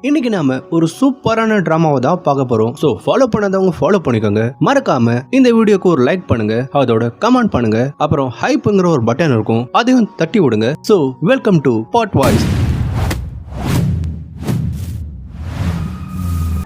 இன்னைக்கு நாம ஒரு சூப்பரான டிராமாவை தான் பார்க்க போறோம். சோ ஃபாலோ பண்ணாதவங்க ஃபாலோ பண்ணிக்கோங்க. மறக்காம இந்த வீடியோக்கு ஒரு லைக் பண்ணுங்க, அதோட கமெண்ட் பண்ணுங்க, அப்புறம் ஹைப்ங்கிற ஒரு பட்டன் இருக்கும், அதையும் தட்டி விடுங்க. So welcome to Pod Voice.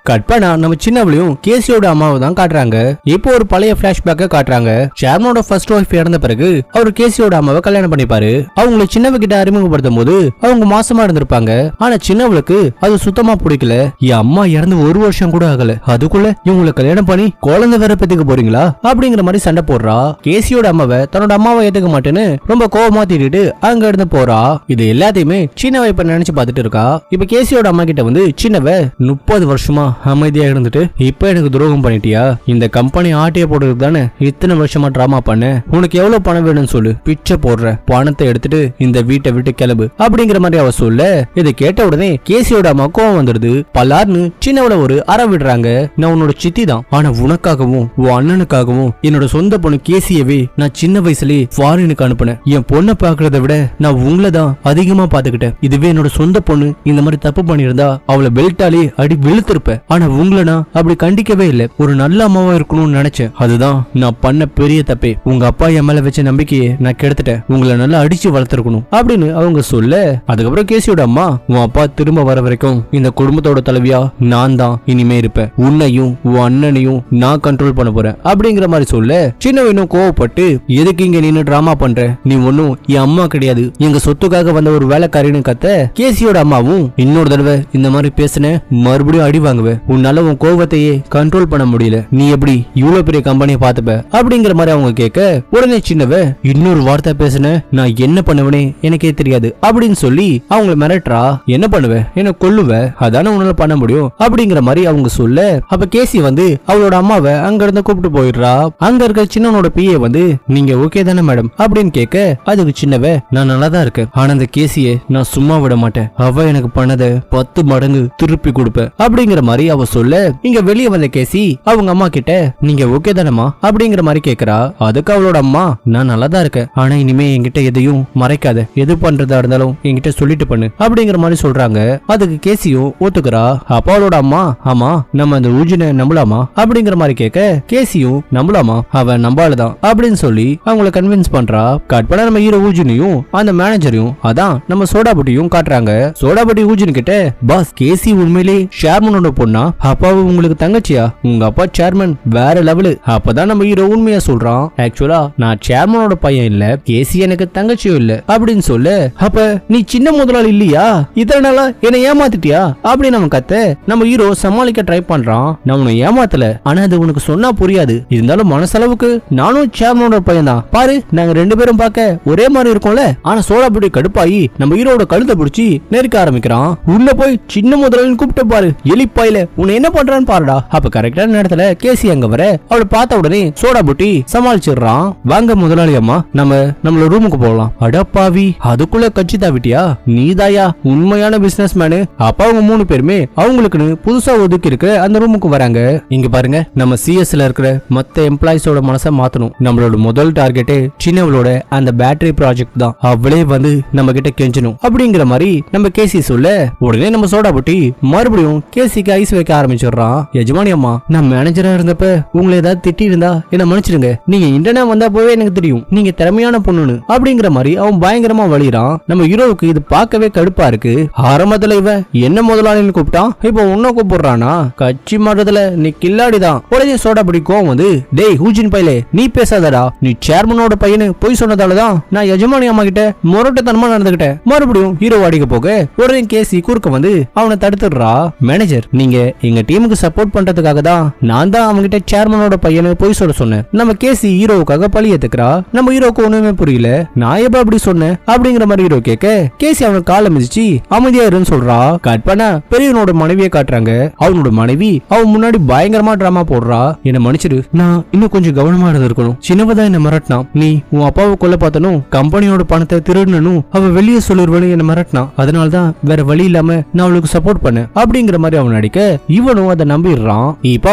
Cut பண்ணா நம்ம சின்னவளையும் கேசியோட அம்மாவை தான் காட்டுறாங்க. இப்போ ஒரு பழைய பிளாஷ்பேக்க காட்டுறாங்க. சேர்மனோட ஃபர்ஸ்ட் ஒய்ஃப் இறந்த பிறகு அவர் கேசியோட அம்மாவை கல்யாணம் பண்ணிப்பாரு. அவங்களை சின்னவ கிட்ட அறிமுகப்படுத்தும் போது அவங்க மாசமா இருந்திருப்பாங்க. ஆனா சின்னவளுக்கு அது சுத்தமா பிடிக்கல. என் அம்மா இறந்து ஒரு வருஷம் கூட ஆகல, அதுக்குள்ள இவங்களை கல்யாணம் பண்ணி குழந்தை வேற பெத்துக்க போறீங்களா அப்படிங்கிற மாதிரி சண்டை போடுறா. கேசியோட அம்மாவை தன்னோட அம்மாவை ஏத்துக்க மாட்டேன்னு ரொம்ப கோபமா திட்டிட்டு அங்க இருந்து போறா. இது எல்லாத்தையுமே சின்னவ இப்ப நினைச்சு பார்த்துட்டு இருக்கா. இப்ப கேசியோட அம்மா கிட்ட வந்து சின்னவ 30 வருஷமா அமைதியா இருந்துட்டு இப்ப எனக்கு துரோகம் பண்ணிட்டியா? இந்த கம்பெனி ஆட்டிய போடுறது தானே இத்தனை வருஷமா டிராமா பண்ண. உனக்கு எவ்வளவு பணம் வேணும்னு சொல்லு, பிச்சை போடுற, பணத்தை எடுத்துட்டு இந்த வீட்டை விட்டு கிளம்பு அப்படிங்கிற மாதிரி அவ சொல்ல, இதை கேட்ட உடனே கேசியோட அம்மா கோவம் வந்துடுது. பல்லார்னு சின்னவள ஒரு அற விடுறாங்க. நான் உன்னோட சித்தி தான், ஆனா உனக்காகவும் உன் அண்ணனுக்காகவும் என்னோட சொந்த பொண்ணு கேசியவே நான் சின்ன வயசுலயே ஃபாரினுக்கு அனுப்புனேன். என் பொண்ணை பாக்குறத விட நான் உங்களை தான் அதிகமா பாத்துக்கிட்டேன். இதுவே என்னோட சொந்த பொண்ணு இந்த மாதிரி தப்பு பண்ணிருந்தா அவளை பெல்ட்டாலே அடி வெளுத்திருப்பேன். ஆனா உங்களை நான் அப்படி கண்டிக்கவே இல்லை. ஒரு நல்ல அம்மாவா இருக்கணும்னு நினைச்சேன். அதுதான் நான் பண்ண பெரிய தப்பே. உங்க அப்பா என் மேல வச்ச நம்பிக்கையை நான் கெடுத்துட்டேன். உங்களை நல்லா அடிச்சு வளர்த்திருக்கணும் அப்படின்னு அவங்க சொல்ல, அதுக்கப்புறம் கேசியோட அம்மா, உன் அப்பா திரும்ப வர வரைக்கும் இந்த குடும்பத்தோட தலைவியா நான் தான் இனிமே இருப்பேன். உன்னையும் உன் அண்ணனையும் நான் கண்ட்ரோல் பண்ண போறேன் அப்படிங்கிற மாதிரி சொல்ல, சின்னவனும் கோவப்பட்டு, எதுக்கு இங்க நின்னு டிராமா பண்ற? நீ ஒன்னும் என் அம்மா கிடையாது, எங்க சொத்துக்காக வந்த ஒரு வேலைக்காரின்னு கத்த, கேசியோட அம்மாவும் இன்னொரு தடவை இந்த மாதிரி பேசுன மறுபடியும் அடி வாங்குவேன். உன்னால உன் கோபத்தையே கண்ட்ரோல் பண்ண முடியல. நீ எப்படி இவ்வளவு பெரிய கம்பெனியை பாத்துப்ப அப்படிங்கிற மாதிரி அவங்க கேட்க, உடனே சின்னவ இன்னொரு வார்த்தை பேசுன நான் என்ன பண்ணுவேனே எனக்கே தெரியாது அப்படின்னு சொல்லி அவங்கள மிரட்டுறா. என்ன பண்ணுவ? என்ன கொல்லுவ? அதான உன்னால பண்ண முடியும் அப்படிங்கிற மாதிரி அவங்க சொல்ல, அப்ப கேசி வந்து அவளோட அம்மாவை அங்க இருந்து கூப்பிட்டு போயிடுறா. அங்க இருக்க சின்னவனோட பிஏ வந்து, நீங்க ஓகே தானே மேடம் அப்படின்னு கேட்க, அதுக்கு சின்னவ, நான் நல்லா தான் இருக்கேன், ஆனா அந்த கேசியை நான் சும்மா விட மாட்டேன். அவ எனக்கு பண்ணதை 10 மடங்கு திருப்பி கொடுப்ப அப்படிங்கிற மாதிரி அவ சொல்ல, இங்க வெளியே வந்த கேசி அவங்க அம்மா கிட்ட, நீங்க ஓகே தானம்மா அப்படிங்கிற மாதிரி கேக்குறா. அதுக்கு அவளோட அம்மா, நான் நல்லா தான் இருக்கேன், ஆனா இனிமே என்கிட்ட எதையும் மறைக்காத, எது பண்றதா இருந்தாலும் என்கிட்ட சொல்லிட்டு பண்ணு அப்படிங்கிற மாதிரி சொல்றாங்க. அதுக்கு கேசியும் ஒத்துக்கிறா. அப்ப அவளோட அம்மா, ஆமா நம்ம அந்த ஊஜினை நம்பலாமா அப்படிங்கிற மாதிரி கேட்க, கேசியும் நம்பலாமா, அவன் நம்பாலதான் அப்படின்னு சொல்லி அவங்கள கன்வின்ஸ் பண்றா. கட் பண்ண நம்ம ஹீரோ ஊஜினையும் அந்த மேனேஜரையும், அதான் நம்ம சோடாபுட்டியும் காட்டுறாங்க. சோடாபுட்டி ஊஜின் கிட்ட, பாஸ் கேசி உண்மையிலே ஷேர்மனோட பொண்ணா? அப்பாவு உங்களுக்கு தங்கச்சியா? உங்க அப்பா சேர்மன் வேற லெவலு. அப்பதான் நம்ம ஹீரோ உண்மையா சொல்றான், ஆக்சுவலா நான் சேர்மனோட பையன் இல்ல, கேசி எனக்கு தங்கச்சியும் இல்ல அப்படின்னு சொல்ல, அப்ப நீ சின்ன முதலாளி இல்லையா? இத்தனை நாளா என்ன ஏமாத்திட்டியா அப்படின்னு அவன் கத்த, நம்ம ஹீரோ சமாளிக்க ட்ரை பண்றான். நான் உன்னை ஏமாத்தல, ஆனா அது உனக்கு சொன்னா புரியாது. இருந்தாலும் மனசளவுக்கு நானும் சேர்மனோட பையன் தான். பாரு நாங்க 2 பேரும் பார்க்க ஒரே மாதிரி இருக்கோம்ல. ஆனா சோடாபுட்டி கடுப்பாயி நம்ம ஹீரோட கழுத்தை பிடிச்சி நெருக்க ஆரம்பிக்கிறான். உள்ள போய் சின்ன முதலாளின்னு கூப்பிட்டு பாரு, எலிப்பாயில உன்னை என்ன பண்றான்னு பாருடா. அப்ப கரெக்டான நேரத்துல கேசி அங்க வர, அவளை பார்த்த உடனே சோடாபுட்டி சமாளிச்சிடுறான். வாங்க முதலாளி அம்மா, நம்மள ரூமுக்கு போகலாம். அடப்பாவி, அதுக்குள்ள கட்சி தாவிட்டியா? நீதாயா உண்மையான பிசினஸ் மேனு? அப்ப அவங்க 3 பேருமே அவங்களுக்குன்னு புதுசா ஒதுக்கி இருக்க அந்த ரூமுக்கு வராங்க. இங்க பாருங்க, நம்ம சிஎஸ்ல இருக்கிற மத்த எம்ப்ளாயிஸோட மனசை மாத்தணும். நம்மளோட முதல் டார்கெட்டே சின்னவளோட அந்த பேட்டரி ப்ராஜெக்ட் தான். அவளே வந்து நம்ம கிட்ட கெஞ்சணும் அப்படிங்கிற மாதிரி நம்ம கேசி சொல்ல, உடனே நம்ம சோடாபுட்டி மறுபடியும் கேசிக்கு ஐஸ் வைக்க ஆரம்பிச்சிடுறான். எஜமானி அம்மா, நான் மேனேஜரா இருந்தப்ப உங்களை ஏதாவது திட்டி இருந்தா என்ன மன்னிச்சிடுங்க. நீங்க இன்டர்னா வந்தா போவே எனக்கு தெரியும் நீங்க திறமையான பொண்ணுன்னு அப்படிங்கிற மாதிரி அவன் பயங்கரமா வலிறான். நம்ம ஹீரோவுக்கு இது பார்க்கவே கடுப்பா இருக்கு. ஆரம்பத்துல இவன் என்ன முதலாளின்னு கூப்பிட்டான், இப்ப உன்ன கூப்பிடுறானா? கட்சி மாற்றத்துல நீ கில்லாடிதான். உடனே சோடாபுட்டி கோவம் வந்து, டேய் ஹூஜின் பையலே, நீ பேசாதடா. நீ சேர்மனோட பையனு போய் சொன்னதாலதான் நான் எஜமானி அம்மா கிட்ட முரட்டுத்தனமா நடந்துகிட்டேன். மறுபடியும் ஹீரோ அடிக்க போக உடனே கேசி குறுக்க வந்து அவனை தடுத்துடுறா. மேனேஜர், நீங்க எங்க டீமுக்கு சப்போர்ட் பண்றதுக்காக தான் நான் தான் அவங்க கிட்ட சேர்மனோட பையனு போய் சொல்ல சொன்னேன். நம்ம கேசி ஹீரோவுக்காக பழி ஏத்துக்கிறா. நம்ம ஹீரோக்கு ஒண்ணுமே புரியல. நான் எப்ப அப்படி சொன்னேன் அப்படிங்கிற மாதிரி ஹீரோ கேட்க, கேசி அவனுக்கு காலை மிதிச்சு அமைதியா இருன்னு சொல்றா. கட் பண்ண பெரியவனோட மனைவியை காட்டுறாங்க. அவனோட மனைவி அவன் முன்னாடி பயங்கரமா டிராமா போடுறா. என்ன மன்னிச்சிடு, நான் இன்னும் கொஞ்சம் கவனமா இருந்திருக்கணும். சின்னவதான் என்ன மிரட்டினா. நீ உன் அப்பாவை கொல்ல பார்த்தனும், கம்பெனியோட பணத்தை திருடணும், அவ வெளியே சொல்லிருவனு என்ன மிரட்டினா. அதனாலதான் வேற வழி இல்லாம நான் அவளுக்கு சப்போர்ட் பண்ணேன் அப்படிங்கிற மாதிரி அவன் அடிக்க, இவனும் அதை நம்பிடுறான். இப்ப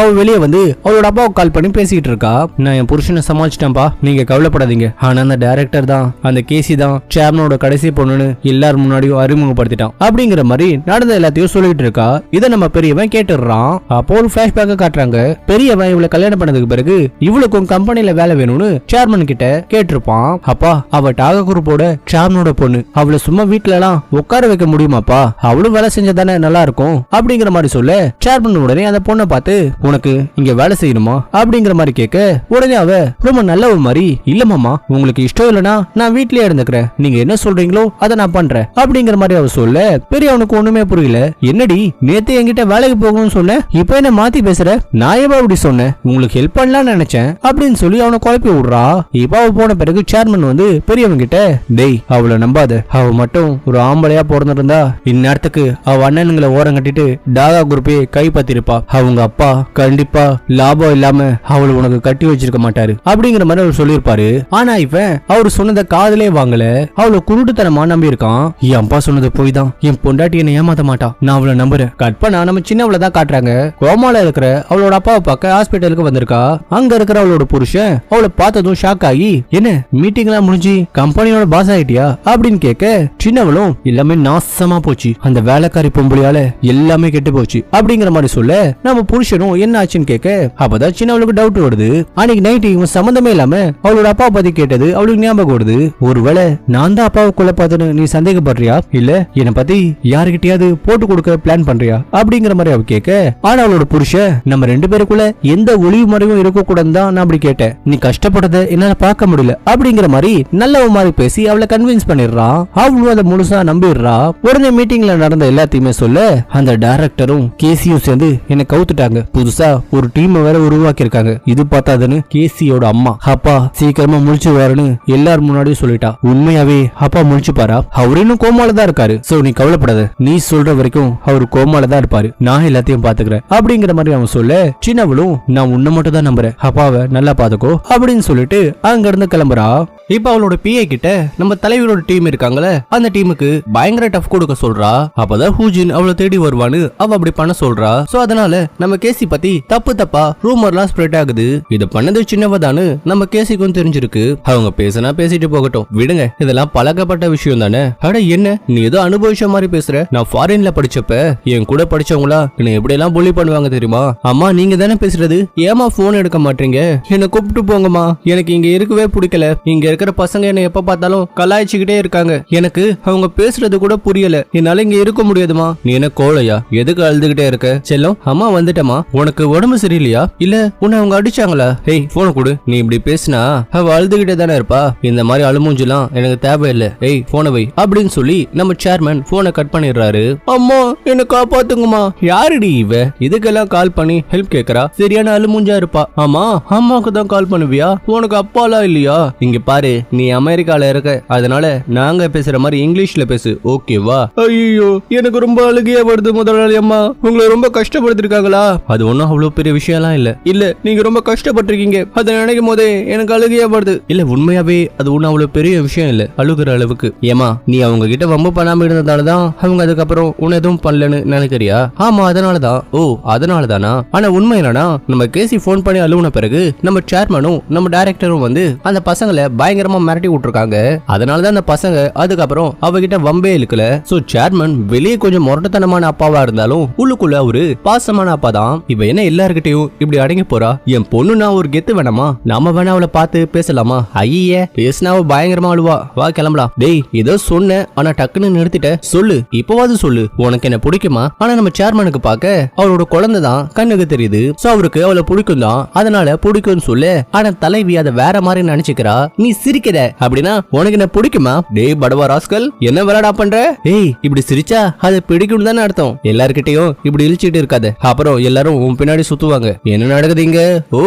அவ வெளியே வந்து அவளோட அப்பாவுக்கு கால் பண்ணி பேசிட்டு இருக்கா. நான் என் புருஷனை சமாளிச்சிட்டேன்பா, நீங்க கவலைப்படாதீங்க. ஆனா அந்த டைரக்டர் தான், அந்த கேசி தான் சேர்மனோட கடைசி பொண்ணுன்னு எல்லாரும் முன்னாடியும் அறிமுகப்படுத்திட்டான் அப்படிங்கிற மாதிரி நடந்த எல்லாத்தையும் சொல்லிட்டு இருக்கா. இதை நம்ம பெரியவன் கேட்டுடுறான். அப்போ ஒரு பிளாஷ்பேக்க காட்டுறாங்க. பெரியவன் இவளை கல்யாணம் பண்ணதுக்கு பிறகு இவளுக்கும் கம்பெனில வேலை வேணும்னு சேர்மன் கிட்ட கேட்டிருப்பான். அப்பா, அவ டாக குரூப்போட சேர்மனோட பொண்ணு, அவளை சும்மா வீட்டுல எல்லாம் உட்கார வைக்க முடியுமாப்பா? அவளும் வேலை செஞ்சதானே நல்லா இருக்கும் அப்படிங்கிற மாதிரி சொல்ல, சேர்மன் உடனே அந்த பொண்ணை பார்த்து உனக்கு இங்க வேலை செய்யணுமா அப்படிங்கிற மாதிரி கேட்க, உடனே அவ ரொம்ப நல்லவ மாதிரி, இல்ல மாமா உங்களுக்கு இஷ்டம் இல்லனா நான் வீட்லயே இருந்துக்கிறேன், நீங்க என்ன சொல்றீங்களோ அதை நான் பண்றேன் அப்படிங்கிற மாதிரி அவ சொல்ல, பெரியவனுக்கு ஒண்ணுமே புரியல. என்னடி நேத்து என்கிட்ட வேலைக்கு போகணும்னு சொன்ன, இப்ப என்ன மாத்தி பேசுற? நான் ஏன் அப்படி சொன்னேன்? உங்களுக்கு ஹெல்ப் பண்ணலாம்னு நினைச்சேன் அப்படின்னு சொல்லி அவனை குழப்பி விடுறா. இப்ப அவ போன பிறகு சேர்மன் வந்து பெரியவன் கிட்ட, டேய் அவளை நம்பாத, அவ மட்டும் ஒரு ஆம்பளையா பிறந்திருந்தா இந்நேரத்துக்கு அவ அண்ணனுங்களை ஓரம் கட்டிட்டு டாகா குரூப்பே கைப்பற்றிருப்பா. அவங்க அப்பா கண்டிப்பா லாபம் இல்லாம அவளை உனக்கு கட்டி வச்சிருக்க மாட்டாரு அப்படிங்கிற மாதிரி அவர் சொல்லியிருப்பாரு. ஆனா இவன் அவரு சொன்னதை காதலே வாங்கல, அவளை குருட்டுத்தனமா நம்பி இருக்கான். என் அப்பா சொன்னது போய் தான், என் பொண்டாட்டி என்ன ஏமாத்த மாட்டா, நான் அவளை நம்புறேன். கட் பண்ணா நம்ம சின்னவளை தான் காட்டுறாங்க. கோமால இருக்கிற அவளோட அப்பாவை பார்க்க ஹாஸ்பிட்டலுக்கு வந்திருக்கா. அங்க இருக்கிற அவளோட புருஷன் அவளை பார்த்ததும் ஷாக் ஆகி, என்ன மீட்டிங் எல்லாம் முடிஞ்சு கம்பெனியோட பாஸ் ஆயிட்டியா அப்படின்னு கேட்க, சின்னவளும் எல்லாமே நாசமா போச்சு, அந்த வேலைக்காரி பொம்பளையால எல்லாமே கெட்டு போச்சு அப்படிங்கிற மாதிரி சொல்ல, நம்ம புருஷனும் என்ன ஆச்சுன்னு கேட்க, அப்பதான் சின்னவளுக்கு டவுட் வருது. அன்னைக்கு நைட் இவன் சம்பந்தமே இல்லாம அவளோட அப்பா பத்தி கேட்டது அவளுக்கு ஞாபகம் வருது. ஒருவேளை நான் தான் அப்பாவை கொலை பார்த்தேன்னு நீ சந்தேகப்படுறியா, இல்ல என்னை பத்தி யாருகிட்டயாவது போட்டு கொடுக்க பிளான் பண்றியா அப்படிங்கிற மாதிரி அவ கேட்க, ஆனா அவளோட புருஷன் நம்ம ரெண்டு பேருக்குள்ள எந்த ஒளிவு மறைவும் இருக்க கூடாதுன்னு தான் நான் அப்படி கேட்டேன், நீ கஷ்டப்பட்டதை என்னால பார்க்க முடியல அப்படிங்கிற மாதிரி நல்லவ மாதிரி பேசி அவளை கன்வின்ஸ் பண்ணிடுறான். அவளும் அதை முழுசா நம்பிடுறா. உடனே மீட்டிங்ல நடந்த எல்லாத்தையுமே சொல்ல, அந்த டைரக்டரும் கேசியும் சேர்ந்து என்ன கவுத்துட்டாங்க, புதுசா ஒரு டீம் வேற உருவாக்கி இருக்காங்க. இது பார்த்தாதுன்னு கேசியோட அம்மா அப்பா சீக்கிரமா முழிச்சு வாருன்னு எல்லாரும் முன்னாடியும் சொல்லிட்டா. உண்மையாவே அப்பா முழிச்சு பாரா, அவரு இன்னும் கோமால தான் இருக்காரு. சோ நீ கவலைப்படாத, நீ சொல்ற வரைக்கும் அவரு கோமால தான் இருப்பாரு, நான் எல்லாத்தையும் பாத்துக்கிறேன் அப்படிங்கிற மாதிரி அவன் சொல்ல, சின்னவளும் நான் உன்னை மட்டும் தான் நம்புறேன், அப்பாவை நல்லா பாத்துக்கோ அப்படின்னு சொல்லிட்டு அங்க இருந்து கிளம்புறா. இப்ப அவளோட பிஏ கிட்ட நம்ம தலைவரோட டீம் இருக்காங்களே, அந்த டீமுக்கு பயங்கர டஃப் கொடுக்க சொல்றா. அப்பதான் ஹூஜின் அவளை தேடி வருவான்னு அவ அப்படி பண்ண சொல்றா. சோ அதனால நம்ம கேசி பத்தி தப்பா ரூமர்லாம் ஸ்ப்ரெட் ஆகுது. இது பண்ணது சின்னவதான்னு நம்ம கேசிக்கும் தெரிஞ்சிருக்கு. அவங்க பேசினா பேசிட்டு போகட்டும், விடுங்க, இதெல்லாம் பழக்கப்பட்ட விஷயம் தானே. அட என்ன நீ ஏதோ அனுபவிச்ச மாதிரி பேசுற, நான் ஃபாரின்ல படிச்சப்ப என் கூட படிச்சவங்களா என்ன எப்படி எல்லாம் புள்ளி பண்ணுவாங்க தெரியுமா? அம்மா நீங்க தானே பேசுறது, ஏமா போன் எடுக்க மாட்டீங்க, என்ன கூப்பிட்டு போங்கம்மா, எனக்கு இங்க இருக்கவே பிடிக்கல, இங்க இருக்கிற பசங்க என்ன எப்ப பார்த்தாலும் கலாய்ச்சிக்கிட்டே இருக்காங்க, எனக்கு அவங்க பேசுறது கூட புரியல, என்னால இங்க இருக்க முடியாதுமா. நீ என்ன கோழையா, எதுக்கு அழுதுகிட்டே இருக்க? செல்லம் அம்மா வந்துட்டமா, உனக்கு உடம்பு சரியில்லையா, இல்ல உன்னை அவங்க அடிச்சாங்களா? ஏய் போன கொடு, நீ இப்படி பேசினா அவ அழுதுகிட்டே தானே இருப்பா, இந்த மாதிரி அழுமூஞ்சலாம் எனக்கு தேவையில்லை, ஏய் போன வை அப்படின்னு சொல்லி நம்ம சேர்மன் போனை கட் பண்ணிடுறாரு. அம்மா என்ன காப்பாத்துங்கம்மா. யாருடி இவ இதுக்கெல்லாம் கால் பண்ணி ஹெல்ப் கேக்குறா? சரியான அழுமூஞ்சா இருப்பா. ஆமா அம்மாவுக்கு தான் கால் பண்ணுவியா, உனக்கு அப்பாலா இல்லையா? இங்க பாரு, நீ அமெரிக்கால இருக்க, அதனால நாங்க பேசுற மாதிரி இங்கிலீஷ்ல பேசு, ஓகேவா? ஐயோ எனக்கு ரொம்ப அழுகையா வருது முதலாளி அம்மா, உங்களை ரொம்ப கஷ்டப்படுத்திருக்காங்களா? அது ஒன்னும் அவ்வளவு பெரிய விஷயம்லாம் இல்ல. இல்ல நீங்க ரொம்ப கஷ்டப்பட்டிருக்கீங்க, அதை நினைக்கும் போதே எனக்கு அழுகையா வருது. இல்ல உண்மையாவே அது ஒன்னும் அவ்வளவு பெரிய விஷயம் இல்ல அழுகுற அளவுக்கு. ஏமா நீ அவங்க கிட்ட வம்பு பண்ணாம இருந்ததாலதான் அவங்க அதுக்கப்புறம் உன்னை எதுவும் பண்ணலன்னு நினைக்கிறியா? ஆமா அதனாலதான். ஓ அதனாலதானா? ஆனா உண்மை என்னன்னா, நம்ம கேசி போன் பண்ணி அழுவுன பிறகு நம்ம சேர்மனும் நம்ம டைரக்டரும் வந்து அந்த பசங்களை பயங்கரமா மிரட்டி விட்டுருக்காங்க. அதனாலதான் அந்த பசங்க அதுக்கப்புறம் அவகிட்ட வம்பே இழுக்கல. சோ சேர்மன் வெளியே கொஞ்சம் முரட்டத்தனமான அப்பாவா இருந்தாலும் உள்ளுக்குள்ள ஒரு பாசமான அப்பா தான். இவ என்ன எல்லார்கிட்டையும் இப்படி அடங்கி போறா? என் பொண்ணுனா ஒரு கெத்து வேணாமா? நாம வேணா அவளை பார்த்து பேசலாமா? ஐயே பேசினா அவ பயங்கரமா அழுவா, வா கிளம்பலாம். டேய் ஏதோ சொன்ன, ஆனா டக்குன்னு நிறுத்திட்ட, சொல்லு இப்பவாது சொல்லு, உனக்கு என்ன பிடிக்குமா? ஆனா நம்ம சேர்மனுக்கு பார்க்க அவளோட குழந்தை தான் கண்ணுக்கு தெரியுது. சோ அவருக்கு அவளை பிடிக்கும் தான், அதனால பிடிக்கும்னு சொல்லு. ஆனா தலைவி அதை வேற மாதிரி நினைச்சுக்கிறா. நீ சிரிக்கிற அப்படின்னா உனக்கு என்ன பிடிக்குமா? டேய் படவா ராஸ்கல், என்ன விளையாடா பண்ற? ஏய் இப்படி சிரிச்சா அது பிடிக்கும் தானே அர்த்தம். எல்லார்கிட்டையும் இப்படி இழிச்சிட்டு இருக்காது, அப்புறம் எல்லாரும் உன் பின்னாடி சுத்துவாங்க. என்ன நடக்குதுங்க? ஓ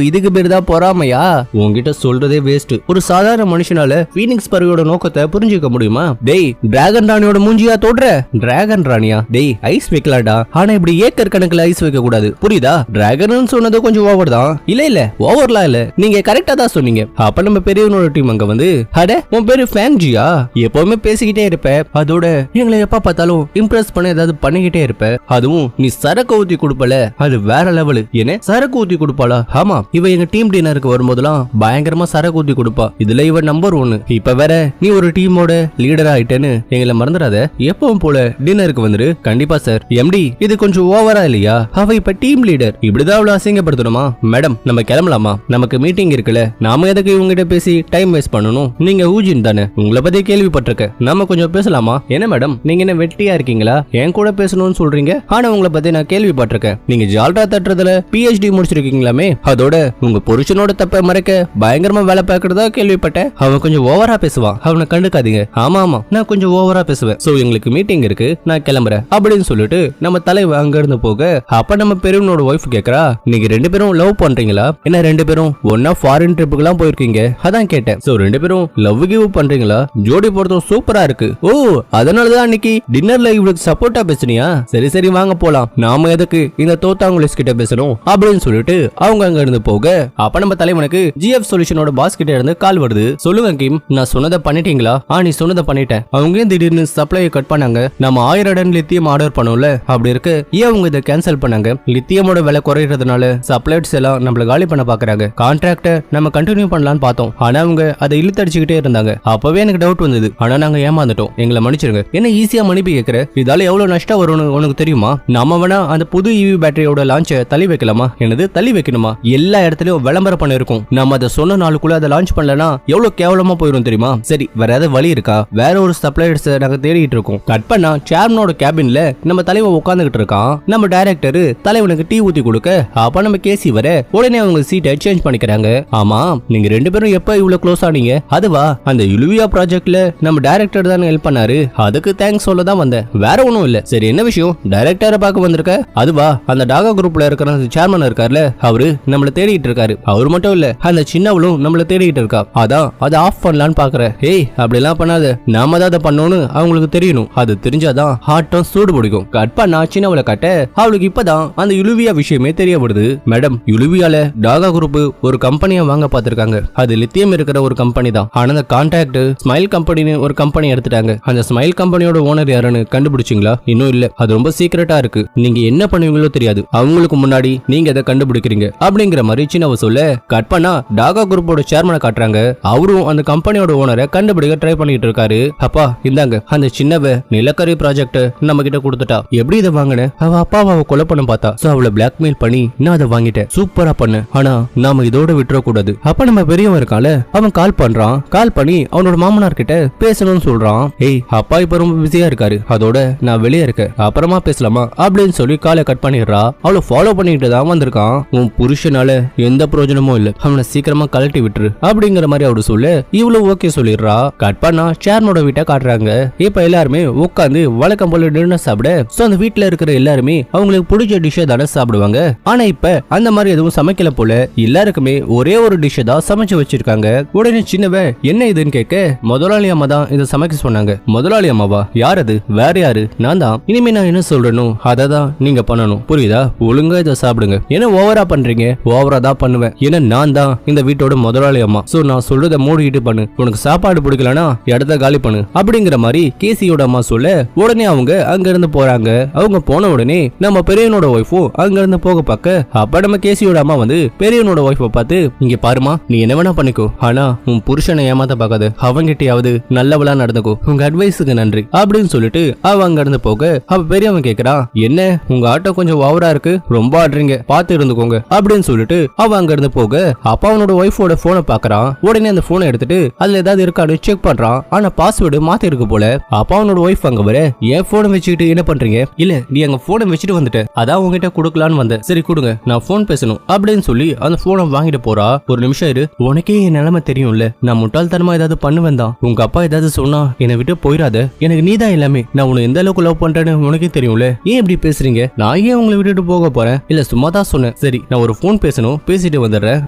இதுக்கு பேர் தான் பொறாமையா? உன்கிட்ட சொல்றதே வேஸ்ட். ஒரு சாதாரண மனுஷனால பீனிக்ஸ் பறவையோட நோக்கத்தை புரிஞ்சுக்க முடியுமா? டேய் டிராகன் ராணியோட மூஞ்சியா தோடுற? டிராகன் ராணியா? டேய் ஐஸ் வைக்கலாடா, ஆனா இப்படி ஏக்கர் கணக்குல ஐஸ் வைக்க கூடாது, புரியுதா? டிராகன் சொன்னது கொஞ்சம் ஓவர் தான். இல்ல ஓவர்லாம் இல்ல, நீங்க கரெக்டா தான் சொன்னீங்க. அப்ப நம்ம பெரியவனோட டீம் அங்க வந்து, அட உன் பேரு ஃபேன்ஜியா, எப்பவுமே பேசிக்கிட்டே இருப்ப, அதோட எங்களை எப்ப பார்த்தாலும் இம்ப்ரெஸ் பண்ண ஏதாவது பண்ணிக்கிட்டே இருப்ப, அதுவும் அதுவும் நீ சரக்கு ஊத்தி கொடுப்பல அது வேற லெவலு. என்ன சரக்கு ஊத்தி கொடுப்பாளா? ஆமா, இவ எங்க டீம் டின்னருக்கு வரும்போதெல்லாம் பயங்கரமா சரக்கு ஊத்தி கொடுப்பா. இதுல இவ நம்பர் 1. இப்ப வேற நீ ஒரு டீமோட லீடரா ஆயிட்டேன்னு எங்களை மறந்துடாத. எப்பவும் போல டின்னருக்கு வந்துரு. கண்டிப்பா சார். எம்டி இது கொஞ்சம் ஓவரா இல்லையா? அவ இப்ப டீம் லீடர், இப்படிதான் அவளை அசிங்கப்படுத்தணுமா? மேடம் நம்ம கிளம்பலாமா? நமக்கு மீட்டிங் இருக்குல்ல. நாம எதுக்கு இவங்கிட்ட பேசி டைம் வேஸ்ட் பண்ணணும்? நீங்க ஊஜின் தானே, உங்களை பத்தி கேள்விப்பட்டிருக்க. நம்ம கொஞ்சம் பேசலாமா? என்ன மேடம் நீங்க என்ன வெட்டியா இருக்கீங்களா? என் கூட பேசணும்னு சொல்றீங்க, ஆனா உங்களை பத்தி நான் கேள்விப்பட்டிருக்கேன். நீங்க ஜால்ரா தட்டுறதுல PhD முடிச்சிருக்கீங்களாமே, அதோட உங்க புருஷனோட தப்ப மறைக்க பயங்கரமா வேலை பார்க்கறதா கேள்விப்பட்டேன். அவன் கொஞ்சம் ஓவரா பேசுவான், அவனை கண்டுக்காதீங்க. ஆமா ஆமா, நான் கொஞ்சம் ஓவரா பேசுவேன். சோ எங்களுக்கு மீட்டிங் இருக்கு, நான் கிளம்புறேன் அப்படின்னு சொல்லிட்டு நம்ம தலைவர் அங்க இருந்து போக, அப்ப நம்ம பெரியவனோட ஒய்ஃப் கேக்குறா, நீங்க 2 பேரும் லவ் பண்றீங்களா? என்ன 2 பேரும் ஒன்னா ஃபாரின் ட்ரிப்புக்கு எல்லாம் போயிருக்கீங்க, அதான் கேட்டேன். சோ 2 பேரும் லவ் கிவ் பண்றீங்களா? ஜோடி பொறுத்தும் சூப்பரா இருக்கு. ஓ அதனாலதான் அன்னைக்கு டின்னர்ல இவளுக்கு சப்போர்ட்டா பேசுனியா? சரி சரி வாங்க போலாம். நாம எதுக்கு இந்த தோத்தாங்குலிஸ் கிட்ட பேசணும் அப்படின்னு சொல்லிட்டு அவங்க அங்க இருந்து போக, அப்ப நம்ம தலைவனுக்கு GF சொல்யூஷனோட பாஸ் கிட்ட இருந்து கால் வருது. சொல்லுங்க கிம், நான் சொன்னதை பண்ணிட்டீங்களா? நீ சொன்னதை பண்ணிட்டேன். அவங்க திடீர்னு சப்ளையை கட் பண்ணாங்க. நம்ம 1000 டன் லித்தியம் ஆர்டர் பண்ணோம்ல, அப்படி இருக்கு. ஏன் அவங்க இதை கேன்சல் பண்ணாங்க? லித்தியமோட விலை குறையறதுனால சப்ளைட்ஸ் எல்லாம் நம்மள காலி பண்ண பாக்குறாங்க. கான்ட்ராக்ட நம்ம கண்டினியூ பண்ணலாம்னு பார்த்தோம், ஆனா அவங்க அதை இழுத்தடிச்சுக்கிட்டே இருந்தாங்க. அப்பவே எனக்கு டவுட் வந்தது, ஆனா நாங்க ஏமாந்துட்டோம். எங்களை மன்னிச்சிருங்க. என்ன ஈஸியா மன்னிப்பு கேட்கிற? இதால எவ்வளவு நஷ்டம் வரும்னு உனக்கு தெரியுமா? நம்ம வேணா அந்த புது EV பேட்டரியோட லான்ச்சை தள்ளி வைக்கலாமா? என்னது தள்ளி வைக்கணுமா? எல்லா இடத்துலயும் விளம்பரம் பண்ண இருக்கும். நம்ம அதை சொன்ன நாளுக்குள்ள அதை லான்ச் பண்ணலனா எவ்வளவு கேவலமா போயிடும் தெரியுமா? சரி வேற ஏதாவது வழி இருக்கா? வேற ஒரு சப்ளையர்ஸ் நாங்க தேடிட்டு இருக்கோம். கட் பண்ணா சேர்மனோட கேபின்ல நம்ம தலைவன் உட்கார்ந்துகிட்டு இருக்கான். நம்ம டைரக்டர் தலைவனுக்கு டீ ஊத்தி கொடுக்க, அப்ப நம்ம கேசி வர உடனே அவங்க சீட்டை சேஞ்ச் பண்ணிக்கிறாங்க. ஆமா நீங்க 2 பேரும் எப்ப இவ்வளவு க்ளோஸ் ஆனீங்க? அதுவா அந்த யுலுவியா ப்ராஜெக்ட்ல நம்ம டைரக்டர் தான் ஹெல்ப் பண்ணாரு, அதுக்கு தேங்க்ஸ் சொல்ல தான் வந்தேன், வேற ஒண்ணும் இல்ல. சரி என்ன விஷயம்? டைரக்டரை பார்க்க வந்திருக்க? அதுவா அந்த டாகா குரூப்ல இருக்கிற சேர்மன் இருக்கார்ல, அவரு நம்மள தேடிட்டு இருக்காரு. அவரு மட்டும் இல்ல, அந்த சின்னவளும் நம்மள தேடிட்டு இருக்கா. அதான் அதை ஆஃப் பண்ணலான்னு பாக்குறேன். ஏய் அப்படிலாம் பண்ணாத, நாம தான் அதை பண்ணோன்னு அவங்களுக்கு தெரியணும். அது தெரிஞ்சாதான் ஹார்ட்டும் சூடு பிடிக்கும். கட் பண்ணா சின்னவளை காட்ட, அவளுக்கு இப்பதான் அந்த யுலுவியா விஷயமே தெரிய வருது. மேடம் யுலுவியால டாகா குரூப் ஒரு கம்பெனியை வாங்க பார்த்திருக்காங்க. அது லித்தியம் இருக்கிற ஒரு கம்பெனி தான். ஆனா அந்த கான்ட்ராக்ட் ஸ்மைல் கம்பெனின்னு ஒரு கம்பெனி எடுத்துட்டாங்க. அந்த ஸ்மைல் கம்பெனியோட ஓனர் யாருன்னு கண்டுபிடிச்சிங்களா? இன்னும் இல்ல, அது ரொம்ப சீக்கிரட்டா இருக்கு. நீங்க என்ன பண்ணுவீங்களோ தெரியாது, அவங்களுக்கு முன்னாடி நீங்க அதை கண்டுபிடிக்கிறீங்க அப்படிங்கிற மாதிரி சின்னவ சொல்ல, கட் பண்ணா டாகா குரூப்போட சேர்மனை காட்டுறாங்க. அவரும் அந்த கம்பெனியோட ஓனரை கண்டுபிடிக்க ட்ரை பண்ணிட்டு இருக்காரு. அப்பா இந்தாங்க, அந்த சின்னவ நிலக்கரி ப்ராஜெக்ட் நம்ம கிட்ட கொடுத்துட்டா. எப்படி இதை வாங்கின? அவ அப்பாவை கொலை பண்ண பார்த்தா, சோ அவளை பிளாக்மெயில் பண்ணி நான் அதை வாங்கிட்டேன். சூப்பரா பண்ண, ஆனா நாம இதோட விட்டுற கூடாது. அப்ப நம்ம பெரியவன் இருக்கால, அவன் கால் பண்றான். கால் பண்ணி அவனோட மாமனார் கிட்ட பேசணும்னு சொல்றான். ஏய் அப்பா இப்ப ரொம்ப பிஸியா இருக்காரு, அதோட நான் வெளியே இருக்கேன், அப்புறமா பேசலாமா அப்படின்னு சொல்லி காலை கட் பண்ணிடுறா. அவளை ஃபாலோ பண்ணிட்டு தான் வந்திருக்கான். உன் புருஷனால எந்த பிரயோஜனமும் இல்ல, அவனை சீக்கிரமா கழட்டி விட்டுரு அப்படிங்கிற மாதிரி அவரு சொல்ல, இவ்வளவு ஓகே சொல்லிடுறா. கட் பண்ணா சேர்னோட வீட்டை காட்டுறாங்க. இப்ப எல்லாருமே உட்காந்து வழக்கம் போல டின்னர் சாப்பிட, சோ அந்த வீட்டுல இருக்கிற எல்லாருமே அவங்களுக்கு பிடிச்ச டிஷ்ஷை தானே சாப்பிடுவாங்க. ஆனா இப்ப அந்த மாதிரி எதுவும் சமைக்கல போல, எல்லாருக்குமே ஒரே ஒரு டிஷ்ஷை தான் சமைச்சு வச்சிருக்காங்க. உடனே சின்னவ என்ன இதுன்னு கேட்க, முதலாளி அம்மா தான் இதை சமைக்க சொன்னாங்க. முதலாளி அம்மாவா? யார் அது? வேற யாரு? நான் தான். இனிமே நான் என்ன சொல்றேனும் அதை தான் நீங்க பண்ணணும், புரியுதா? ஒழுங்கா இதை சாப்பிடுங்க. என்ன ஓவரா பண்றீங்க? ஓவரா தான் பண்ணுவேன், ஏன்னா நான் தான் இந்த வீட்டோட முதலாளி அம்மா. சோ நான் சொல்றத மூடிக்கிட்டு பண்ணு. உனக்கு சாப்பாடு பிடிக்கலனா இடத்த காலி பண்ணு அப்படிங்கிற மாதிரி கேசியோட அம்மா சொல்ல, உடனே அவங்க அங்க இருந்து போறாங்க. அவங்க போன உடனே நம்ம பெரியவனோட ஒய்ஃபும் அங்க இருந்து போக பார்க்க, அப்ப நம்ம கேசியோட அம்மா வந்து பெரியவனோட ஒய்ஃபை பார்த்து, இங்க பாருமா, நீ என்ன வேணா பண்ணிக்கோ, ஆனா உன் புருஷனை ஏமாத்த பார்க்காத, அவங்கிட்டயாவது நல்லவளா நடந்துக்கோ, உங்க அட்வைஸுக்கு நன்றி அப்படின்னு சொல்லிட்டு அவ அங்க இருந்து போக, அப்ப பெரியவன் கேக்குறான், என்ன உங்க ஆட்டோ கொஞ்சம் ஓவரா இருக்கு, ரொம்ப ஆடுறீங்க, பார்த்து இருந்துக்கோங்க அப்படின்னு சொல்லிட்டு அவ அங்க இருந்து போக, அப்ப அவனோட ஒய்ஃபோட போனை பாக்குறான். உடனே அந்த போனை எடுத்துட்டு அதுல ஏதாவது இருக்கான்னு செக் பண்றான். ஆனா பாஸ்வேர்டு மாத்தி இருக்கு போல. அப்ப அவனோட ஒய்ஃப் அங்க வர, என் போனை வச்சுக்கிட்டு என்ன பண்றீங்க? இல்ல நீ அங்க போனை வச்சுட்டு வந்துட்ட, அதான் உங்ககிட்ட கொடுக்கலான்னு வந்தேன். சரி கொடுங்க, நான் போன் பேசணும் அப்படின்னு சொல்லி அந்த போனை வாங்கிட்டு போறா. ஒரு நிமிஷம் இரு, உனக்கே என் நிலைமை தெரியும்ல, நான் முட்டாள்தனமா ஏதாவது பண்ணுவேன் தான். உங்க அப்பா ஏதாவது சொன்னா என்னை விட்டு போயிடாத, எனக்கு நீதான் எல்லாமே, நான் உன்னை எந்த அளவுக்கு லவ் பண்றேன்னு உனக்கே தெரியும்ல, ஏன் இப்படி பேசுறீங்க? நான் ஏன் உங்களை விட்டுட்டு போக போறேன்? இல்ல சும்மா தான் சொன்னேன். சரி நான் ஒரு போன் பேசணும், பேசிட்டு வந்துடுறேன்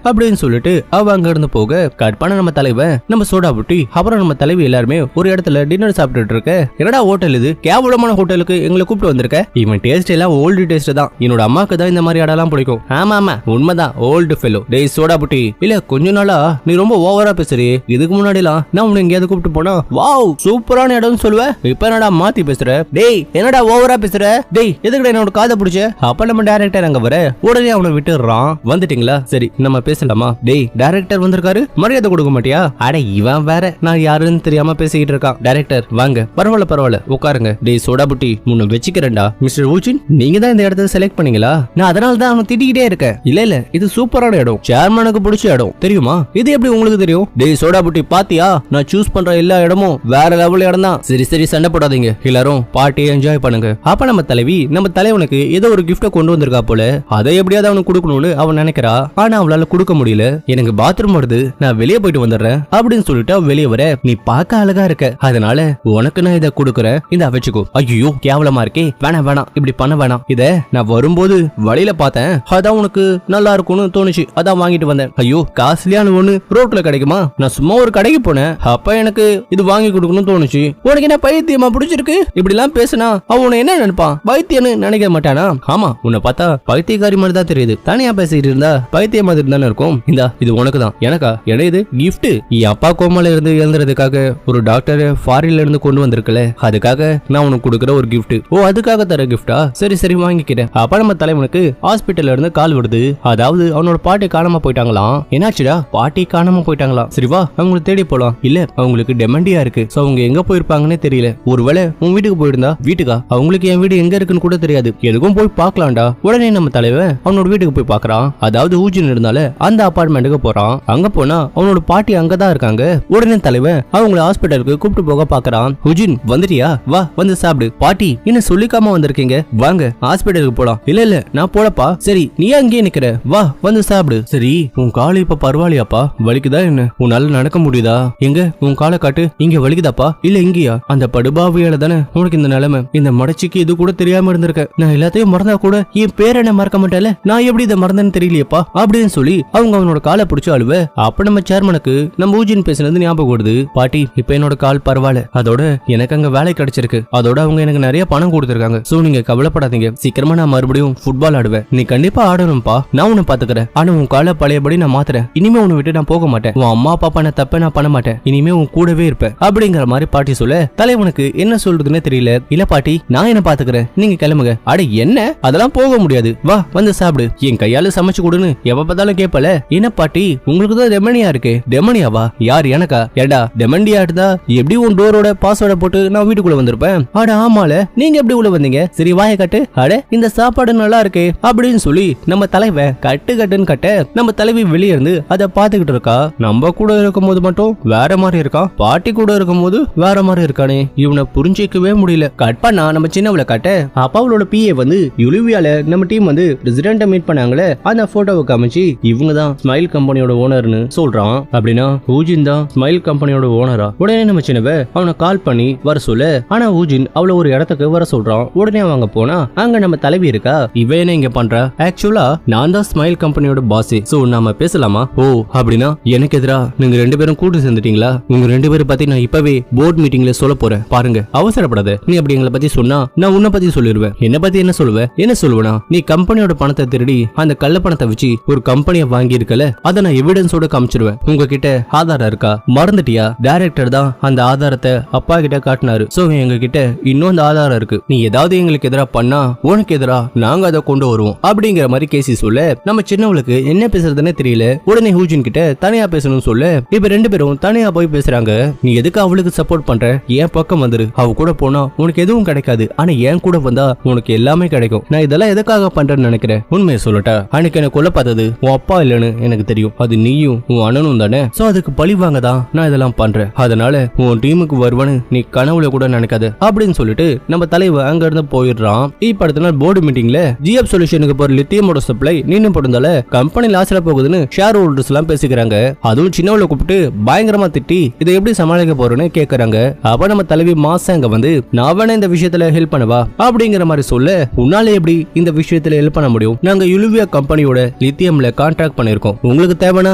அப்படின்னு சொல்லிட்டு அவ அங்க இருந்து போக, கட் பண்ண நம்ம தலைவன் நம்ம சோடா புட்டி அப்புறம் நம்ம தலைவி எல்லாருமே ஒரு இடத்துல டின்னர் சாப்பிட்டுட்டு இருக்க. என்னடா ஹோட்டல் இது? கேவலமான ஹோட்டலுக்கு எங்களை கூப்பிட்டு வந்திருக்க? இவன் டேஸ்ட் எல்லாம் ஓல்டு டேஸ்ட் தான், என்னோட அம்மாக்கு தான் இந்த மாதிரி இடம்லாம் பிடிக்கும். ஆமா ஆமா உண்மைதான், ஓல்டு ஃபெலோ. டேய் சோடா புட்டி, இல்ல கொஞ்ச நாளா நீ ரொம்ப ஓவரா பேசுறீ. இதுக்கு முன்னாடிலாம் நான் உன்னை எங்கேயாவது கூப்பிட்டு போனா வாவ் சூப்பரான இடம்னு சொல்லுவேன், இப்ப என்னடா மாத்தி பேசுற? டேய் என்னடா ஓவரா பேசுற? டேய் டேய் எதுக்குடா என்னோட காதை பிடிச்ச? அப்ப நம்ம டைரக்டர் அங்க வர உடனே அவனை விட்டுறான். வந்துட்டீங்களா, சரி நம்ம பேசலாமா? டேய் டைரக்டர் வந்திருக்காரு, மரியாதை கொடுக்க மாட்டியா? அட இவன் வேற நான் யாருன்னு தெரியாம பேசிக்கிட்டு இருக்கான். டைரக்டர் வாங்க. பரவாயில்ல உட்காருங்க. டேய் சோடா புட்டி உன்னை வச்சுக்கிறேன்டா. மிஸ்டர் ஊஜின் நீங்க தான் இந்த இடத்த செலக்ட் பண்ணீங்களா? நான் அதனால தான் அவனை திட்டிக்கிட்டே இருக்கேன். இல்ல இது சூப்பரான இடம், சேர்மனுக்கு பிடிச்ச இடம் தெரியுமா? இது எப்படி உங்களுக்கு தெரியும்? டேய் சோடா புட்டி பாத்தியா, நான் சூஸ் பண்ற எல்லா இடமும் வேற லெவல் இடம் தான். சரி சண்டை போடாதீங்க, எல்லாரும் பார்ட்டி என்ஜாய் பண்ணுங்க. அப்ப நம்ம தலைவனுக்கு ஏதோ ஒரு கிஃப்ட கொண்டு வந்திருக்கா போல, அதை எப்படியாவது அவனுக்கு கொடுக்கணும்னு அவன் நினைக்கிறா. ஆனா அவளால கொடுக்க முடியல. எனக்கு பாத்ரூம் வருது, நான் வெளியே போயிட்டு வந்துடுறேன் அப்படின்னு சொல்லிட்டு அவ வெளியே வர, நீ பார்க்க அழகா இருக்க, அதனால உனக்கு நான் இதை கொடுக்குறேன், இந்த வச்சுக்கோ. ஐயோ கேவலமா இருக்கே, வேணாம் இப்படி பண்ண வேணாம். இத நான் வரும்போது வழியில பார்த்தேன், அதான் உனக்கு நல்லா இருக்கும்னு தோணுச்சு, அதான் வாங்கிட்டு வந்தேன். ஐயோ காஸ்ட்லியான ஒண்ணு ரோட்ல கிடைக்குமா? நான் சும்மா ஒரு கடைக்கு போனேன், அப்ப எனக்கு இது வாங்கி கொடுக்கணும்னு தோணுச்சு. உனக்கு என்ன பைத்தியமா பிடிச்சிருக்கு? இப்படி எல்லாம் பேசினா அவன் என்ன நினைப்பான்? பைத்தியன்னு நினைக்க மாட்டானா? ஆமா உன்னை பார்த்தா பைத்தியக்காரி மாதிரி தான் தெரியுது. தனியா பேசிட்டு இருந்தா பைத்திய மாதிரி தானே இருக்கும். இந்தா இது உனக்கு தான். எனக்கா? என்ன இது கிஃப்ட்? என் அப்பா கோமால இருந்து எழுந்துறதுக்காக ஒரு டாக்டர் ஃபாரின்ல இருந்து கொண்டு வந்திருக்கல, அதுக்காக நான் உனக்கு கொடுக்குற ஒரு கிஃப்ட். ஓ அதுக்காக தர கிஃப்டா? சரி வாங்கிக்கிறேன். அப்ப நம்ம தலைவனுக்கு ஹாஸ்பிட்டல்ல இருந்து கால் வருது. அதாவது அவனோட பாட்டி காணாம போயிட்டாங்களாம். என்னாச்சுடா? பாட்டி காணாம போயிட்டாங்களா? சரி வா அவங்களை தேடி போலாம். இல்ல அவங்களுக்கு டெமண்டியா இருக்கு, சோ அவங்க எங்க போயிருப்பாங்கன்னு தெரியல. ஒருவேளை உன் வீட்டுக்கு போயிருந்தா? வீட்டுக்கா? அவங்களுக்கு என் வீடு எங்க இருக்குன்னு கூட தெரியாது, எதுக்கும் போய் பார்க்கலாம்டா. உடனே நம்ம தலைவன் அவனோட வீட்டுக்கு போய் பார்க்கறான். அதாவது ஊஜின் இருந்தால அந்த அபார்ட்மெண்ட்டுக்கு போறான். அங்க போனா அவனோட பாட்டி அங்கதான் இருக்காங்க. உடனே தலைவன் அவங்கள ஹாஸ்பிட்டலுக்கு கூப்பிட்டு போக பாக்குறான். ஊஜின் வந்துட்டியா? வா வந்து சாப்பிடு. பாட்டி என்ன சொல்லிக்காம வந்திருக்கீங்க, வாங்க ஹாஸ்பிட்டலுக்கு போலாம். இல்ல நான் போலப்பா. சரி நீ அங்கேயே நிக்கிற, வா வந்து சாப்பிடு. சரி உன் காலு இப்ப பரவாயில்லையாப்பா? வலிக்குதா என்ன? உன்னால நடக்க முடியுதா? எங்க உன் காலை காட்டு. இங்க வலிக்குதாப்பா? இல்ல இங்கயா? அந்த படுபாவியால தானே உனக்கு இந்த நிலைமை. இந்த மடச்சிக்கு இது கூட தெரியாம இருந்திருக்க. நான் எல்லாத்தையும் மறந்தா கூட என் பேர் என்ன மறக்க மாட்டேல, நான் எப்படி இதை மறந்தேன்னு தெரியலையப்பா அப்படின்னு சொல்லி அவங்க அவனோட காலை பிடிச்சு அழுவ. அப்ப நம்ம சேர்மனுக்கு நம்ம ஊஜின் பேசினது ஞாபகம் வருது. பாட்டி இப்ப என்னோட கால் பரவாயில்ல, அதோட எனக்கு அங்க வேலை கிடைச்சிருக்கு, அதோட அவங்க எனக்கு நிறைய பணம் கொடுத்திருக்காங்க. சோ நீங்க கவலைப்படாதீங்க, சீக்கிரமா நான் மறுபடியும் ஃபுட்பால் ஆடுவேன். நீ கண்டிப்பா ஆடணும்பா, நான் உன்னை பாத்துக்கிறேன். ஆனா உன் காலை பழையபடி நான் மாத்துறேன். இனிமே உன்னை விட்டு நான் போக மாட்டேன். உன் அம்மா அப்பா பண்ண தப்ப நான் பண்ண மாட்டேன். இனிமே உன் கூடவே இருப்பேன் அப்படிங்கிற மாதிரி பாட்டி சொல்ல தலைவனுக்கு என்ன சொல்றதுன்னு தெரியல. இல்ல பாட்டி நான் என்ன பாத்துக்கிறேன், நீங்க கிளம்புங்க. அட என்ன அதெல்லாம் போக முடியாது, வா வந்து சாப்பிடு. என் கையால சமைச்சு கொடுன்னு எப்ப பார்த்தாலும் கேட்பல. என்ன பாட்டி உங்களுக்கு தான் டெமனியா இருக்கு? டெமனியாவா? யார் எனக்கா? ஏடா டெமண்டியா இருந்தா எப்படி உன் டோரோட பாஸ்வேர்டை போட்டு நான் வீட்டுக்குள்ள வந்திருப்பேன். அட ஆமால, நீங்க எப்படி உள்ள வந்தீங்க? சரி வாய கட்டு. அட இந்த சாப்பாடு நல்லா இருக்கு அப்படின்னு சொல்லி நம்ம தலைவன் கட்டுன்னு கட்ட நம்ம தலைவி வெளியே இருந்து அதை பாத்துக்கிட்டு இருக்கா. நம்ம கூட இருக்கும் போது மட்டும் வேற மாதிரி இருக்கா, பாட்டி கூட இருக்கும் போது வேற மாதிரி இருக்கானே, இவனை புரிஞ்சிக்கவே முடியல. கட் பண்ணா நம்ம சின்னவளை காட்ட அப்பா அவளோட பிஏ வந்து யுலிவியால நம்ம டீம் வந்து பிரசிடென்ட்ட மீட் பண்ணாங்களே, அந்த போட்டோவை காமிச்சு இவங்க தான் ஸ்மைல் கம்பெனியோட ஓனர்னு சொல்றான். அப்படின்னா ஊஜின் தான் ஸ்மைல் கம்பெனியோட ஓனரா? உடனே நம்ம சின்னவ அவனை கால் பண்ணி வர சொல்ல, ஆனா ஊஜின் அவளை ஒரு இடத்துக்கு வர சொல்றான். உடனே அவங்க போனா அங்க நம்ம தலைவி இருக்கா. இவ என்ன இங்க பண்றா? ஆக்சுவலா நான் தான் ஸ்மைல் கம்பெனியோட பாஸ், சோ நாம பேசலாமா? ஓ அப்படின்னா எனக்கு எதிரா நீங்க ரெண்டு பேரும் கூட்டு சேர்ந்துட்டீங்களா? உங்க ரெண்டு பேரும் பத்தி நான் இப்பவே போர்ட் மீட்டிங்ல சொல்ல போறேன், பாருங்க அவசரப்படாத. நீ அப்படி எங்களை பத்தி சொன்னா நான் உன்னை பத்தி சொல்லிடுவேன். என்ன பத்தி என்ன சொல்லுவேன்? என்ன சொல்லுவேனா? நீ கம்பெனியோட பணத்தை திருடி அந்த கள்ள பணத்தை வச்சு ஒரு கம்பெனியை வாங்கி இருக்கல, அதை நான் எவிடன்ஸோட காமிச்சிருவேன். உங்ககிட்ட ஆதாரம் இருக்கா? மறந்துட்டியா? டைரக்டர் தான் அந்த ஆதாரத்தை அப்பா கிட்ட காட்டினாரு. சோ எங்க கிட்ட இன்னும் அந்த ஆதாரம் இருக்கு. நீ ஏதாவது எங்களுக்கு எதிராக பண்ணா உனக்கு எதிரா நாங்க அதை கொண்டு வருவோம் அப்படிங்கிற மாதிரி கேசி சொல்ல நம்ம சின்னவளுக்கு என்ன பேசுறதுன்னு தெரியல. உடனே ஹூஜின் கிட்ட தனியா பேசணும்னு சொல்ல இப்ப ரெண்டு பேரும் தனியா போய் பேசுறாங்க. நீ எதுக்கு அவளுக்கு சப்போர்ட் பண்ற? என் பக்கம் வந்துரு. அவ கூட போனா உனக்கு எதுவும் கிடைக்காது, ஆனா என் கூட வந்தா உனக்கு எல்லாமே கிடைக்கும். நான் இதெல்லாம் எதுக்காக பண்றேன்னு நினைக்கிறேன்? உண்மையை சொல்லட்டா, அன்னைக்கு எனக்கு கொல்ல பார்த்தது உன் அப்பா இல்லன்னு எனக்கு தெரியும். அது நீயும் உன் அண்ணனும் தானே. சோ அதுக்கு பழி வாங்க தான் நான் இதெல்லாம் பண்றேன். அதனால உன் டீமுக்கு வருவான்னு நீ கனவுல கூட நினைக்காத அப்படின்னு சொல்லிட்டு நம்ம தலைவர் அங்க இருந்து போயிடுறான். இப்ப அடுத்த நாள் போர்டு மீட்டிங்ல ஜிஎப் சொல்யூஷனுக்கு போற லித்தியமோட சப்ளை நின்னு போடுறதால கம்பெனி லாஸ்ல போகுதுன்னு ஷேர் ஹோல்டர்ஸ் எல்லாம் பேசிக்கிறாங்க. அதுவும் சின்னவளை கூப்பிட்டு பயங்கரமா திட்டி இதை எப்படி சமாளிக்க போறேன்னு கேக்குறாங்க. அப்ப நம்ம தலைவி மாசம் அங்க வந்து நான் வேணா இந்த விஷயத்துல ஹெல்ப் பண்ணவா அப்படிங்கிற மாதிரி சொல்ல, உன்னால எப்படி இந்த விஷயத்துல ஹெல்ப் பண்ண முடியும்? நாங்க யுலிவியா கம்பெனியோட லித்தியம்ல கான்ட்ராக்ட் பண்ணிருக்கோம். உங்களுக்கு தேவைன்னா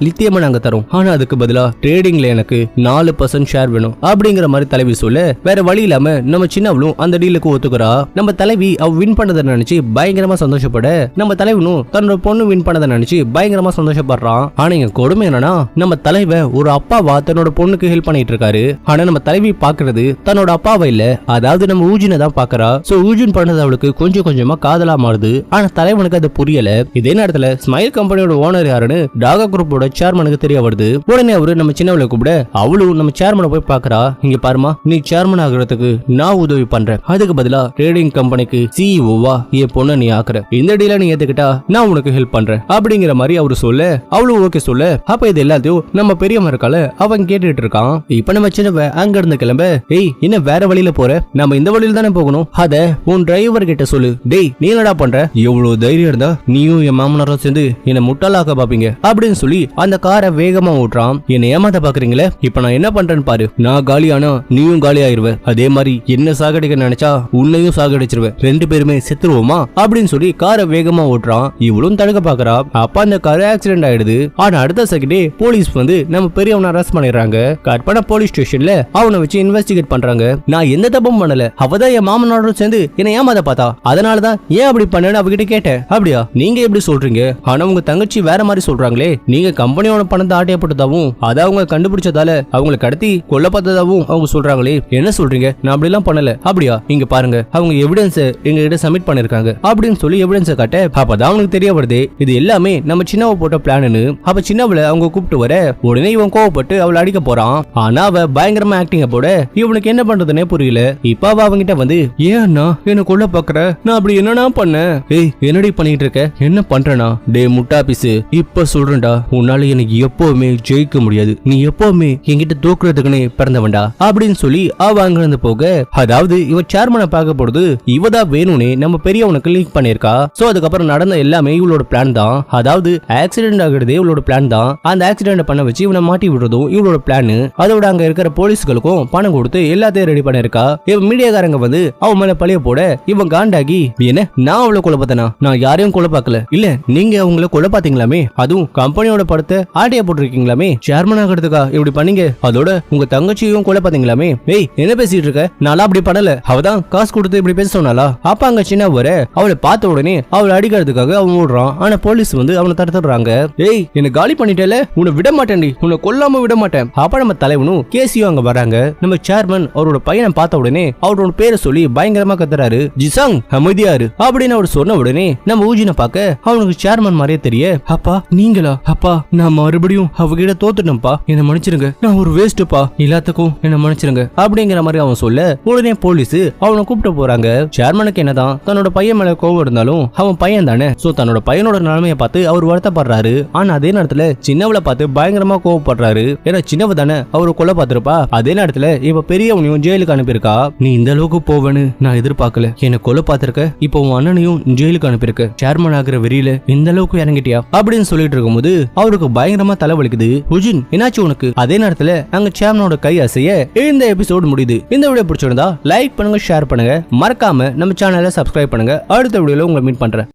லித்தியம் நாங்க தரோம், ஆனா அதுக்கு பதிலா ட்ரேடிங்ல எனக்கு 4% ஷேர் வேணும் அப்படிங்கிற மாதிரி தலைவி சொல்ல, வேற வழி இல்லாம நம்ம சின்னவளும் அந்த டீலுக்கு ஒத்துக்கிறா. நம்ம தலைவி அவ வின் பண்ணதை நினைச்சு பயங்கரமா சந்தோஷப்பட, நம்ம தலைவனும் தன்னோட பொண்ணு வின் பண்ணதை நினைச்சு பயங்கரமா சந்தோஷப்படுறான். ஆனா இங்க கொடுமை என்னன்னா, நம்ம தலைவன் ஒரு அப்பாவா தன்னோட பொண்ணுக்கு ஹெல்ப் பண்ணிட்டு இருக்காரு. ஆனா நம்ம தலைவி பாக்குறது தன்னோட அப்பாவை இல்ல, அதாவது நம்ம ஊஜினை தான் பாக்குறா. சோ ஊஜின் யூஜின் பண்ணது அவளுக்கு கொஞ்சம் கொஞ்சமா காதலா மாறுது. ஆனா தலைவனுக்கு அது புரியல. இதே நேரத்துல ஸ்மைல் கம்பெனியோட ஓனர் யாருன்னு டாகா குரூப்போட சேர்மனுக்கு தெரிய வருது. உடனே அவரு நம்ம சின்னவளை கூப்பிட அவளும் நம்ம சேர்மனை போய் பாக்குறா. இங்க பாருமா, நீ சேர்மன் ஆகுறதுக்கு நான் உதவி பண்றேன், அதுக்கு பதிலா ட்ரேடிங் கம்பெனிக்கு சிஇஓவா என் பொண்ணை நீ ஆக்குற, இந்த டீல நீ ஏத்துக்கிட்டா நான் உனக்கு ஹெல்ப் பண்றேன் அப்படிங்கிற மாதிரி அவரு சொல்ல அவளும் ஓகே சொல்ல. அப்ப இது எல்லாத்தையும் நம்ம பெரியம்மா இருக்கால அவன் கேட்டுட்டு இருக்கான். இப்ப நம்ம சின்னவ அங்க இருந்து கிளம்ப, ஏய் என்ன வேற வழியில போற, நம்ம இந்த வழியில தானே போகணும், அத உன் டிரைவர் கிட்ட சொல்லு. டேய் நீ என்னடா பண்ற, எவ்வளவு தைரியம் இருந்தா நீயும் என் மாமனாரும் சேர்ந்து என்ன முட்டாளாக்க பாப்பீங்க அப்படின்னு சொல்லி அந்த காரை வேகமா ஓட்டுறான். என்ன ஏமாத்த பாக்குறீங்களே, இப்ப நான் என்ன பண்றேன்னு பாரு, நான் காலியானா நீயும் காலி ஆயிருவ, அதே மாதிரி என்ன சாகடிக்க நினைச்சா உன்னையும் சாகடிச்சிருவேன், ரெண்டு பேருமே செத்துருவோமா அப்படின்னு சொல்லி காரை வேகமா ஓட்டுறான். இவளும் தடுக்க பாக்குறா. அப்ப அந்த கார் ஆக்சிடென்ட் ஆயிடுது. ஆனா அடுத்த செகண்டே போலீஸ் வந்து நம்ம பெரியவனை அரெஸ்ட் பண்ணிடுறாங்க. கட்பான போலீஸ் ஸ்டேஷன்ல அவனை வச்சு இன்வெஸ்டிகேட் பண்றாங்க. நான் எந்த தப்பும் பண்ணல, அவதான் என் மாமனாரோட சேர்ந்து என்ன ஏமாத பார்த்தா, அதனாலதான் ஏன் அப்படி பண்ணு அவகிட்ட கேட்டேன். அப்படியா, நீங்க எப்படி சொல்றீங்க, ஆனா உங்க தங்கச்சி வேற மாதிரி சொல்றாங்களே, நீங்க கம்பெனியோட பணத்தை ஆட்டையப்பட்டதாவும் அதை அவங்க கண்டுபிடிச்சதால அவங்களை கடத்தி கொல்ல பார்த்ததாவும் அவங்க சொல்றாங்களே, என்ன சொல்றீங்க, நான் அப்படி எல்லாம் பண்ணல. அப்படியா, இங்க பாருங்க அவங்க எவிடன்ஸ் எங்க கிட்ட சப்மிட் பண்ணிருக்காங்க அப்படின்னு சொல்லி எவிடன்ஸ் காட்ட அப்பதான் அவனுக்கு தெரிய வருது இது எல்லாமே நம்ம சின்னவ போட்ட பிளான்னு. அப்ப சின்னவளை அவங்க கூப்பிட்டு வர உடனே இவன் கோவப்பட்டு அவளை அடிக்க போறான். ஆனா அவ பயங்கரமா ஆக்டிங்க போட இவனுக்கு என்ன பண்றதுன்னே புரியல. இப்ப அவ அவங்கிட்ட வந்து, ஏன் அண்ணா என்ன கொல்ல பாக்குற, நான் அப்படி என்னன்னா பண்ண, ஏய் என்னடி பண்ணிட்டு இருக்க, என்ன பண்றனா, டே முட்டா பீசு, இப்ப சொல்றேன்டா உன்னால எனக்கு எப்பவுமே ஜெயிக்க முடியாது, நீ எப்பவுமே என்கிட்ட தோக்குறதுக்குன்னு பிறந்தவன்டா அப்படின்னு சொல்லி அவ அங்க இருந்து போக, அதாவது இவன் சேர்மனை பார்க்க போறது இவதான் வேணும்னே நம்ம பெரியவனுக்கு லீக் பண்ணிருக்கா. சோ அதுக்கப்புறம் நடந்த எல்லாமே இவளோட பிளான் தான். அதாவது ஆக்சிடென்ட் ஆகுறதே இவளோட பிளான் தான். அந்த ஆக்சிடென்ட் பண்ண வச்சு இவனை மாட்டி விடுறதும் இவளோட பிளான். அதோட அங்க இருக்கிற போலீஸ்களுக்கும் பணம் கொடுத்து எல்லாத்தையும் ரெடி பண்ணிருக்கா. இவன் மீடியாக்காரங்க வந்து அவன் மேல பழிய போட இவன் காண்டாகி, என்ன நான் அவளை கொலை பார்த்தனா, நான் யாரையும் கொலை பார்க்கல, இல்ல நீங்க அவங்கள கொலை பாத்தீங்களாமே, அதுவும் கம்பெனியோட படத்தை ஆட்டைய போட்டிருக்கீங்களாமே, சேர்மன் ஆகிறதுக்கா இப்படி பண்ணீங்க, அதோட உங்க தங்கச்சியும் கொலை பாத்தீங்களாமே, ஏய் என்ன பேசிட்டு இருக்க, நான் அப்படி பண்ணல, அவதான் காசு கொடுத்து இப்படி பேச சொன்னாலா. அப்ப அங்க சின்ன வர அவளை பார்த்த உடனே அவளை அடிக்கிறதுக்காக அவன் ஓடுறான். ஆனா போலீஸ் வந்து அவனை தடுத்துறாங்க. ஏய் என்ன காலி பண்ணிட்டேல, உன்னை விட மாட்டேன்டி, உன்னை கொல்லாம விட மாட்டேன். அப்ப நம்ம தலைவனும் கேசியும் அங்க வராங்க. நம்ம சேர்மன் அவரோட பையனை பார்த்த உடனே அவரோட பேரை சொல்லி பயங்கரமா கத்துறாரு, ஜிசாங் அமைதியாரு அப்படின்னு அவர் சொன்ன உடனே நம்ம ஊஜினை பார்க்க அவனுக்கு சேர்மன் மாதிரியே தெரிய, அப்பா நீங்களா, அப்பா நான் மறுபடியும் அவகிட்ட தோத்துட்டேன்ப்பா, என்ன மன்னிச்சிருங்க, நான் ஒரு வேஸ்ட்ப்பா, எல்லாத்துக்கும் என்ன மன்னிச்சிருங்க அப்படிங்கிற மாதிரி அவன் சொல்ல உடனே போலீஸ் அவனை கூப்பிட்டு போறாங்க. சேர்மனுக்கு என்னதான் தன்னோட பையன் மேல கோவம் இருந்தாலும் அவன் பையன் தானே, சோ தன்னோட பையனோட நிலைமையை பார்த்து அவர் வருத்தப்படுறாரு. ஆனா அதே நேரத்துல சின்னவளை பார்த்து பயங்கரமா கோவப்படுறாரு. ஏன்னா சின்னவ தானே அவரு கொலை பார்த்திருப்பா. அதே நேரத்துல இப்ப பெரியவனையும் ஜெயிலுக்கு அனுப்பியிருக்கா. நீ இந்த அளவுக்கு போவேன்னு நான் எதிர்பார்க்கல, என்ன கொலை பார்த்திருக்க, இப்போ உன் அண்ணனையும் ஜெயிலுக்கு அனுப்பியிருக்க, சேர்மன் ஆகிற வெறியில இந்த அளவுக்கு இறங்கிட்டியா அப்படின்னு சொல்லிட்டு இருக்கும்போது அவருக்கு பயங்கரமா தலைவலிக்குது. உஜின் என்னாச்சு உனக்கு. அதே நேரத்துல அங்க சேர்மனோட கை அசைய இந்த எபிசோடு முடியுது. இந்த வீடியோ பிடிச்சிருந்தா லைக் பண்ணுங்க, ஷேர் பண்ணுங்க, மறக்காம நம்ம சேனலை சப்ஸ்கிரைப் பண்ணுங்க. அடுத்த வீடியோல உங்களை மீட் பண்றேன்.